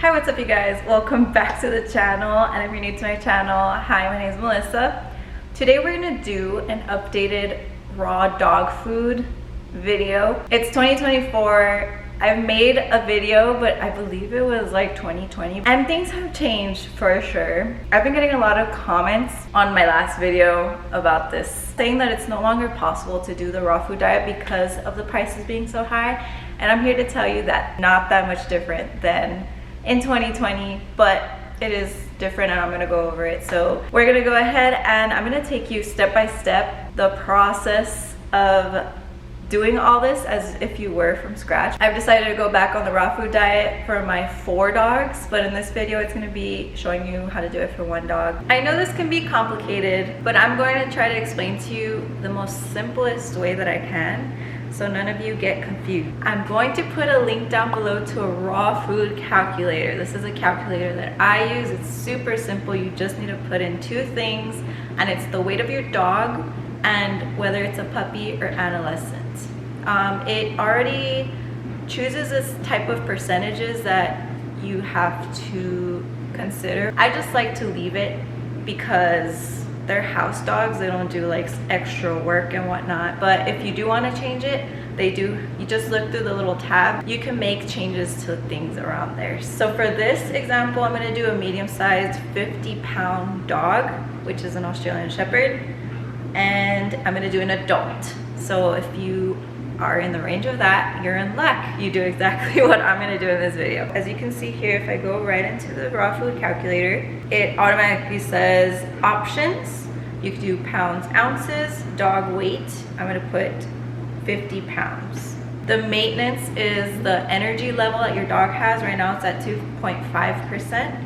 Hi, what's up you guys? Welcome back to the channel, and if you're new to my channel, hi, my name is Melissa. Today we're gonna do an updated raw dog food video. It's 2024. I've made a video, but I believe it was like 2020, and things have changed for sure. I've been getting a lot of comments on my last video about this, saying that it's no longer possible to do the raw food diet because of the prices being so high, and I'm here to tell you that not that much different than in 2020, but it is different, and I'm gonna go over it. So we're gonna go ahead and I'm gonna take you step by step the process of doing all this as if you were from scratch. I've decided to go back on the raw food diet for my 4 dogs, but in this video it's gonna be showing you how to do it for 1 dog. I know this can be complicated, but I'm going to try to explain to you the most simplest way that I can, so none of you get confused. I'm going to put a link down below to a raw food calculator. This is a calculator that I use. It's super simple. You just need to put in 2 things, and it's the weight of your dog and whether it's a puppy or adolescent. It already chooses this type of percentages that you have to consider. I just like to leave it because they're house dogs. They don't do like extra work and whatnot, but if you do want to change it, they do. You just look through the little tab. You can make changes to things around there. So for this example, I'm going to do a medium-sized 50-pound dog, which is an Australian Shepherd, and I'm going to do an adult. So if you are in the range of that, you're in luck. You do exactly what I'm going to do in this video. As you can see here, if I go right into the raw food calculator, it automatically says options. You can do pounds, ounces, dog weight. I'm going to put 50 pounds. The maintenance is the energy level that your dog has. Right now it's at 2.5%.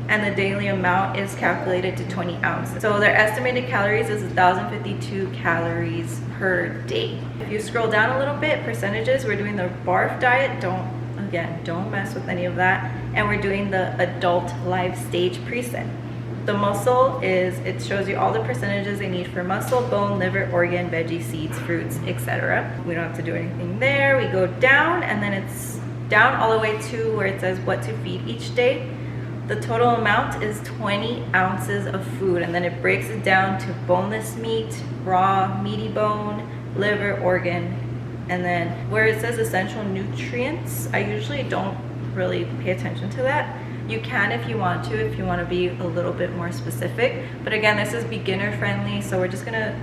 and the daily amount is calculated to 20 ounces. So their estimated calories is 1,052 calories per day. If you scroll down a little bit, percentages, we're doing the barf diet. Don't mess with any of that. And we're doing the adult live stage preset. The muscle is, it shows you all the percentages they need for muscle, bone, liver, organ, veggie, seeds, fruits, etc. We don't have to do anything there. We go down, and then it's down all the way to where it says what to feed each day. The total amount is 20 ounces of food, and then it breaks it down to boneless meat, raw, meaty bone, liver, organ, and then where it says essential nutrients, I usually don't really pay attention to that. You can if you want to be a little bit more specific. But again, this is beginner friendly, so we're just gonna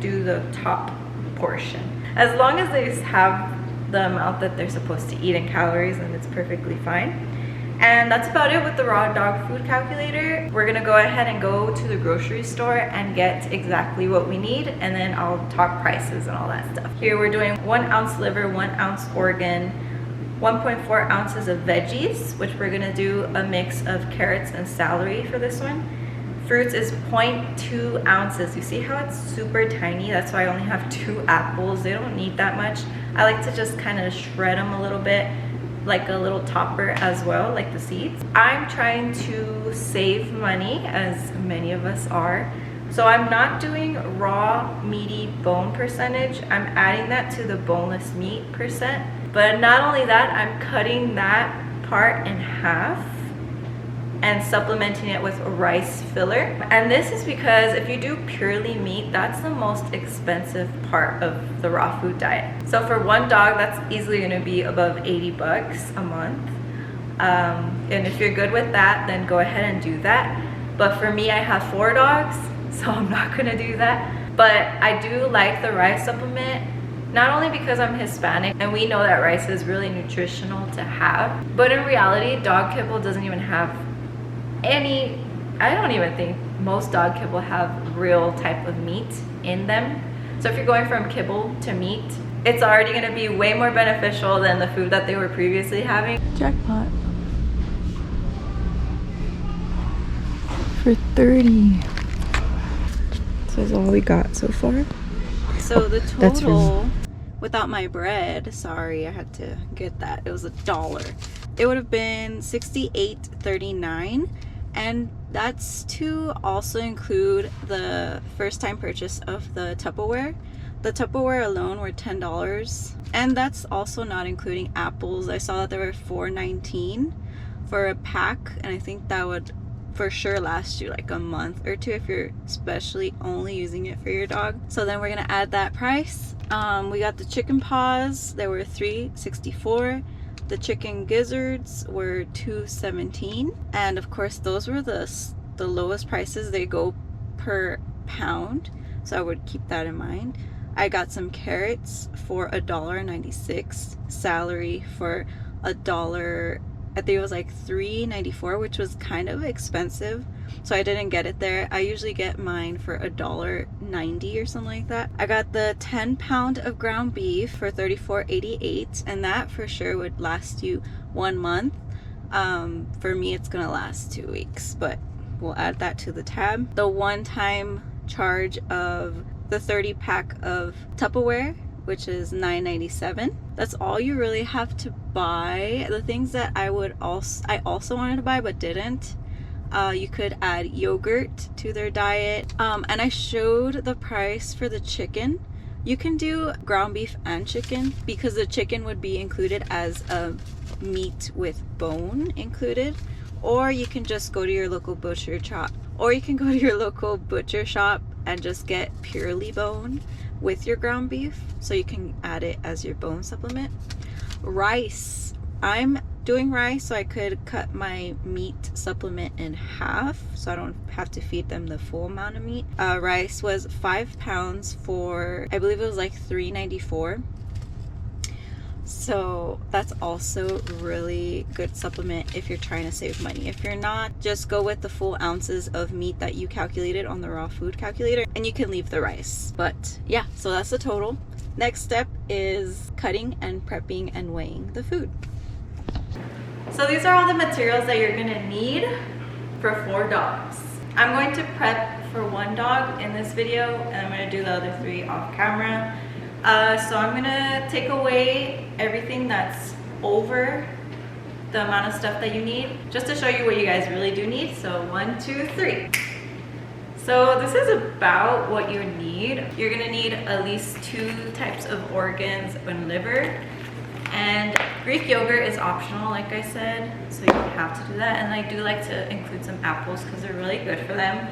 do the top portion. As long as they have the amount that they're supposed to eat in calories, then it's perfectly fine. And that's about it with the raw dog food calculator. We're gonna go ahead and go to the grocery store and get exactly what we need, and then I'll talk prices and all that stuff. Here we're doing 1 ounce liver, 1 ounce organ, 1.4 ounces of veggies, which we're gonna do a mix of carrots and celery for this one. Fruits is 0.2 ounces. You see how it's super tiny? That's why I only have 2 apples. They don't need that much. I like to just kind of shred them a little bit, like a little topper as well, like the seeds. I'm trying to save money, as many of us are. So I'm not doing raw meaty bone percentage. I'm adding that to the boneless meat percent. But not only that, I'm cutting that part in half and supplementing it with rice filler. And this is because if you do purely meat, that's the most expensive part of the raw food diet. So for 1 dog, that's easily gonna be above 80 bucks a month. And if you're good with that, then go ahead and do that. But for me, I have 4 dogs, so I'm not gonna do that. But I do like the rice supplement, not only because I'm Hispanic and we know that rice is really nutritional to have, but in reality, dog kibble doesn't even have any, I don't even think most dog kibble have real type of meat in them. So if you're going from kibble to meat, it's already going to be way more beneficial than the food that they were previously having. Jackpot. For 30. So that's all we got so far. So the total without my bread, sorry, I had to get that. It was $1. It would have been $68.39. And that's to also include the first time purchase of the Tupperware. The Tupperware alone were $10. And that's also not including apples. I saw that there were $4.19. for a pack, and I think that would for sure last you like a month or two if you're especially only using it for your dog. So then we're gonna add that price. We got the chicken paws, they were $3.64. The chicken gizzards were $2.17, and of course those were the lowest prices. They go per pound, so I would keep that in mind. I got some carrots for $1.96, celery for $1, I think it was like $3.94, which was kind of expensive, so I didn't get it there. I usually get mine for $1.90 or something like that. I got the 10-pound of ground beef for $34.88, and that for sure would last you 1 month. For me, it's gonna last 2 weeks, but we'll add that to the tab. The one-time charge of the 30-pack of Tupperware, which is $9.97. That's all you really have to buy. The things that I also wanted to buy but didn't. You could add yogurt to their diet. And I showed the price for the chicken. You can do ground beef and chicken because the chicken would be included as a meat with bone included. Or you can just go to your local butcher shop. And just get purely bone with your ground beef, so you can add it as your bone supplement. Rice. I'm doing rice so I could cut my meat supplement in half so I don't have to feed them the full amount of meat. Rice was 5 pounds for, I believe it was like $3.94. So that's also really good supplement if you're trying to save money. If you're not, just go with the full ounces of meat that you calculated on the raw food calculator, and you can leave the rice. But yeah, so that's the total. Next step is cutting and prepping and weighing the food. So these are all the materials that you're gonna need for 4 dogs. I'm going to prep for 1 dog in this video, and I'm gonna do the other 3 off camera. So I'm gonna take away everything that's over the amount of stuff that you need, just to show you what you guys really do need. So 1, 2, 3. So this is about what you need. You're gonna need at least 2 types of organs and liver. And Greek yogurt is optional, like I said, so you don't have to do that. And I do like to include some apples because they're really good for them.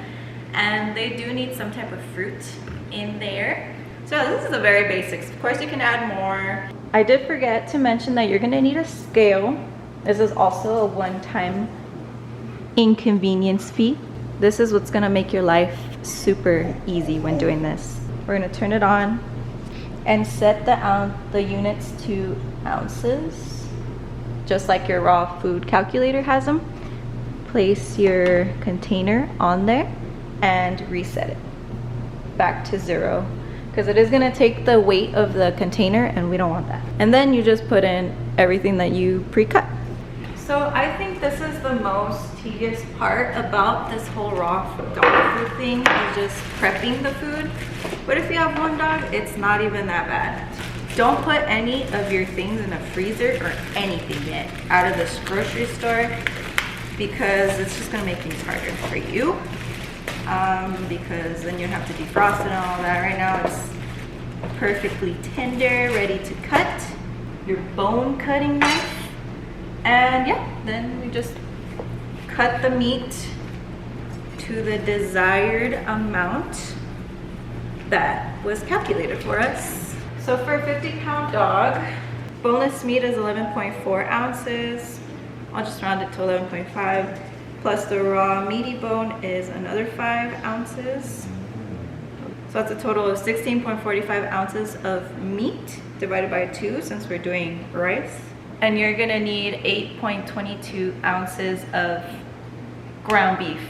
And they do need some type of fruit in there. So this is the very basics. Of course, you can add more. I did forget to mention that you're gonna need a scale. This is also a one-time inconvenience fee. This is what's gonna make your life super easy when doing this. We're gonna turn it on and set the units to ounces, just like your raw food calculator has them. Place your container on there and reset it back to 0. Because it is going to take the weight of the container, and we don't want that. And then you just put in everything that you pre-cut. So I think this is the most tedious part about this whole raw dog food thing, is just prepping the food. But if you have 1 dog, it's not even that bad. Don't put any of your things in a freezer or anything yet out of this grocery store, because it's just going to make things harder for you. Because then you have to defrost it and all that. Right now it's perfectly tender, ready to cut. Your bone cutting knife. And yeah, then we just cut the meat to the desired amount that was calculated for us. So for a 50-pound dog, boneless meat is 11.4 ounces. I'll just round it to 11.5. Plus the raw meaty bone is another 5 ounces. So that's a total of 16.45 ounces of meat divided by 2 since we're doing rice. And you're gonna need 8.22 ounces of ground beef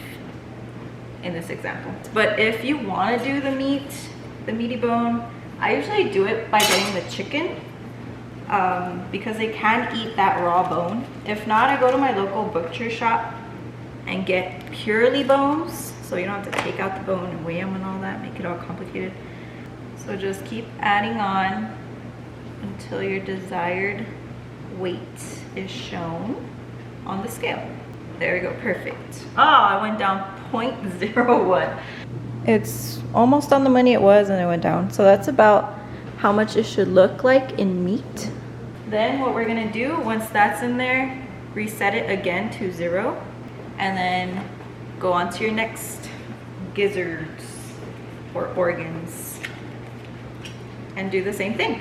in this example. But if you wanna do the meaty bone, I usually do it by getting the chicken because they can eat that raw bone. If not, I go to my local butcher shop and get purely bones, so you don't have to take out the bone and weigh them and all that, make it all complicated. So just keep adding on until your desired weight is shown on the scale. There we go, perfect. Oh, I went down 0.01. It's almost on the money it was, and it went down. So that's about how much it should look like in meat. Then what we're gonna do, once that's in there, reset it again to 0, and then go on to your next gizzards or organs and do the same thing.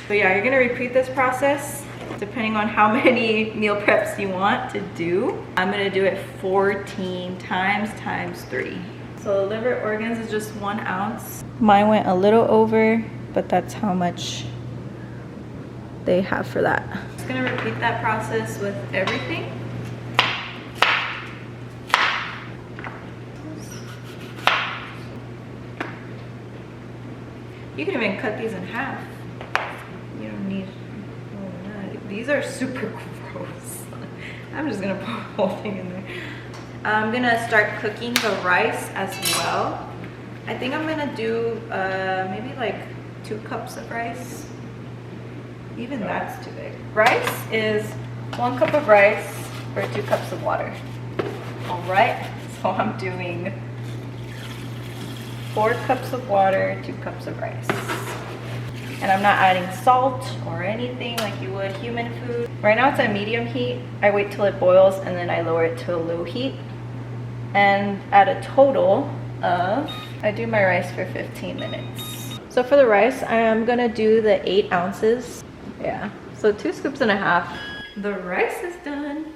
So yeah, you're gonna repeat this process depending on how many meal preps you want to do. I'm gonna do it 14 times 3. So the liver organs is just 1 ounce. Mine went a little over, but that's how much they have for that. Just gonna repeat that process with everything. You can even cut these in half. You don't need, these are super gross. I'm just gonna put the whole thing in there. I'm gonna start cooking the rice as well. I think I'm gonna do maybe like 2 cups of rice. Even that's too big. Rice is 1 cup of rice for 2 cups of water. All right, so I'm doing 4 cups of water, 2 cups of rice. And I'm not adding salt or anything like you would human food. Right now it's at medium heat. I wait till it boils and then I lower it to a low heat. And at a total of, I do my rice for 15 minutes. So for the rice, I'm gonna do the 8 ounces. Yeah, so 2 scoops and a half. The rice is done.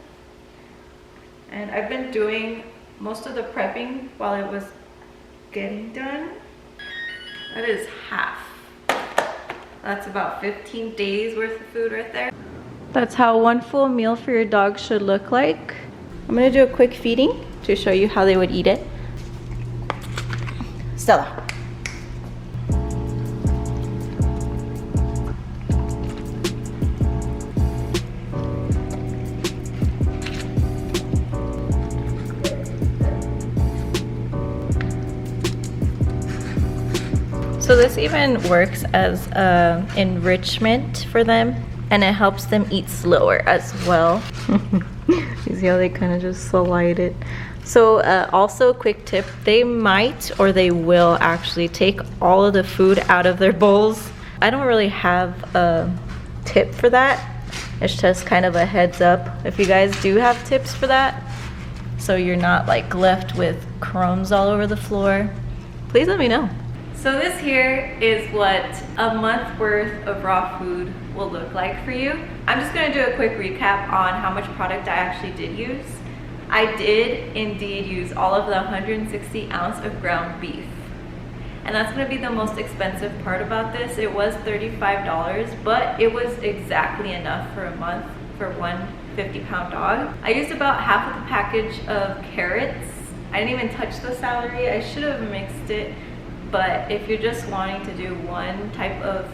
And I've been doing most of the prepping while it was getting done. That is half. That's about 15 days worth of food right there. That's how 1 full meal for your dog should look like. I'm gonna do a quick feeding to show you how they would eat it. Stella. So this even works as enrichment for them, and it helps them eat slower as well. You see how they kind of just slide it. So also a quick tip, they might or they will actually take all of the food out of their bowls. I don't really have a tip for that. It's just kind of a heads up. If you guys do have tips for that, so you're not like left with crumbs all over the floor, please let me know. So this here is what a month worth of raw food will look like for you. I'm just gonna do a quick recap on how much product I actually did use. I did indeed use all of the 160 ounce of ground beef. And that's gonna be the most expensive part about this. It was $35, but it was exactly enough for a month for one 50-pound dog. I used about half of the package of carrots. I didn't even touch the celery. I should have mixed it. But if you're just wanting to do one type of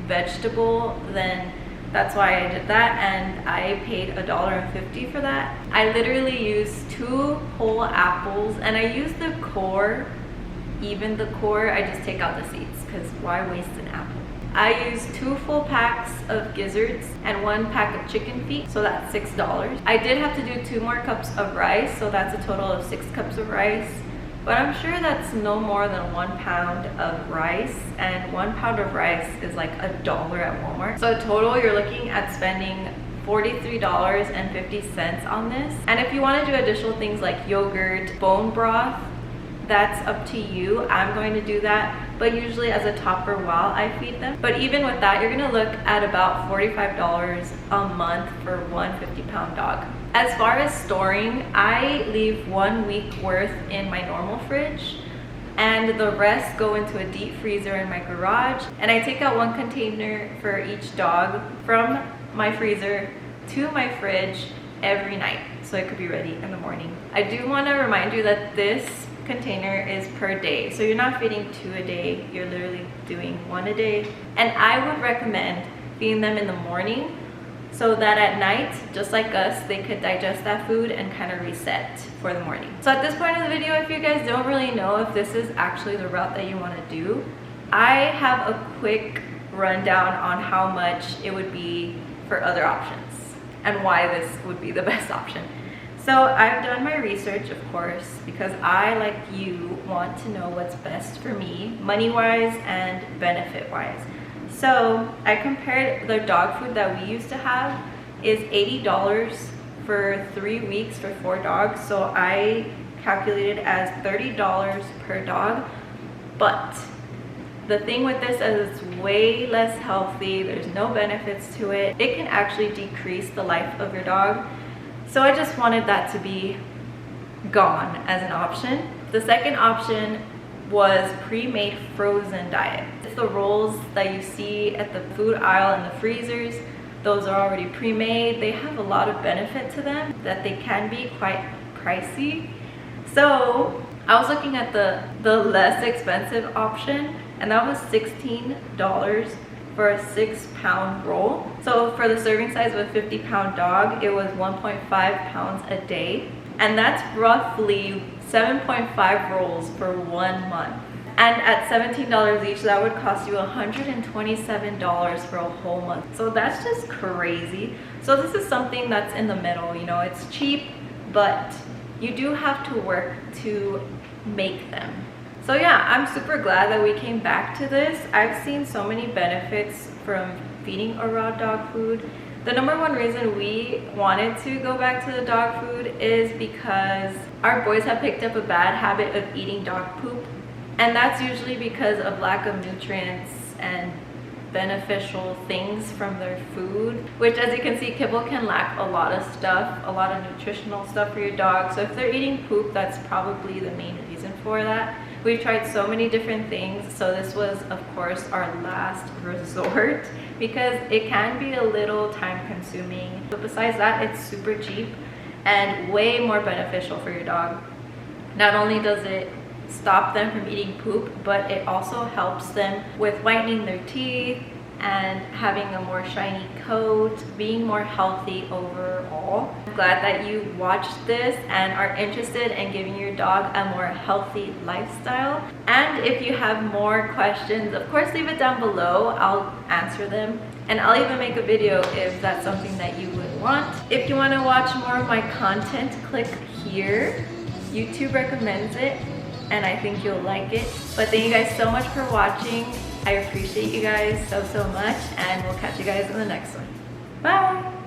vegetable, then that's why I did that, and I paid $1.50 for that. I literally used 2 whole apples, and I used the core, even the core. I just take out the seeds, because why waste an apple? I used 2 full packs of gizzards and 1 pack of chicken feet, so that's $6. I did have to do 2 more cups of rice, so that's a total of 6 cups of rice. But I'm sure that's no more than 1 pound of rice, and 1 pound of rice is like $1 at Walmart. So total, you're looking at spending $43.50 on this. And if you want to do additional things like yogurt, bone broth, that's up to you. I'm going to do that, but usually as a topper while I feed them. But even with that, you're gonna look at about $45 a month for one 50-pound dog. As far as storing, I leave 1 week worth in my normal fridge, and the rest go into a deep freezer in my garage. And I take out 1 container for each dog from my freezer to my fridge every night, so it could be ready in the morning. I do want to remind you that this container is per day, so you're not feeding 2 a day, you're literally doing 1 a day. And I would recommend feeding them in the morning, so that at night, just like us, they could digest that food and kind of reset for the morning. So at this point in the video, if you guys don't really know if this is actually the route that you want to do, I have a quick rundown on how much it would be for other options and why this would be the best option. So I've done my research, of course, because I, like you, want to know what's best for me, money-wise and benefit-wise. So I compared the dog food that we used to have is $80 for 3 weeks for 4 dogs. So I calculated as $30 per dog. But the thing with this is it's way less healthy. There's no benefits to it. It can actually decrease the life of your dog. So I just wanted that to be gone as an option. The second option was pre-made frozen diet. It's the rolls that you see at the food aisle and the freezers. Those are already pre-made. They have a lot of benefit to them, that they can be quite pricey. So I was looking at the less expensive option, and that was $16 for a 6-pound roll. So for the serving size of a 50-pound dog, it was 1.5 pounds a day. And that's roughly 7.5 rolls for 1 month. And at $17 each, that would cost you $127 for a whole month. So that's just crazy. So this is something that's in the middle. You know, it's cheap, but you do have to work to make them. So yeah, I'm super glad that we came back to this. I've seen so many benefits from feeding a raw dog food. The number one reason we wanted to go back to the dog food is because our boys have picked up a bad habit of eating dog poop. And that's usually because of lack of nutrients and beneficial things from their food, which, as you can see, kibble can lack a lot of stuff, a lot of nutritional stuff for your dog. So if they're eating poop, that's probably the main reason for that. We've tried so many different things, so this was, of course, our last resort because it can be a little time consuming. But besides that, it's super cheap and way more beneficial for your dog. Not only does it stop them from eating poop, but it also helps them with whitening their teeth and having a more shiny coat, being more healthy overall. I'm glad that you watched this and are interested in giving your dog a more healthy lifestyle. And if you have more questions, of course, leave it down below. I'll answer them. And I'll even make a video if that's something that you would want. If you want to watch more of my content, click here. YouTube recommends it, and I think you'll like it. But thank you guys so much for watching. I appreciate you guys so much, and we'll catch you guys in the next one. Bye!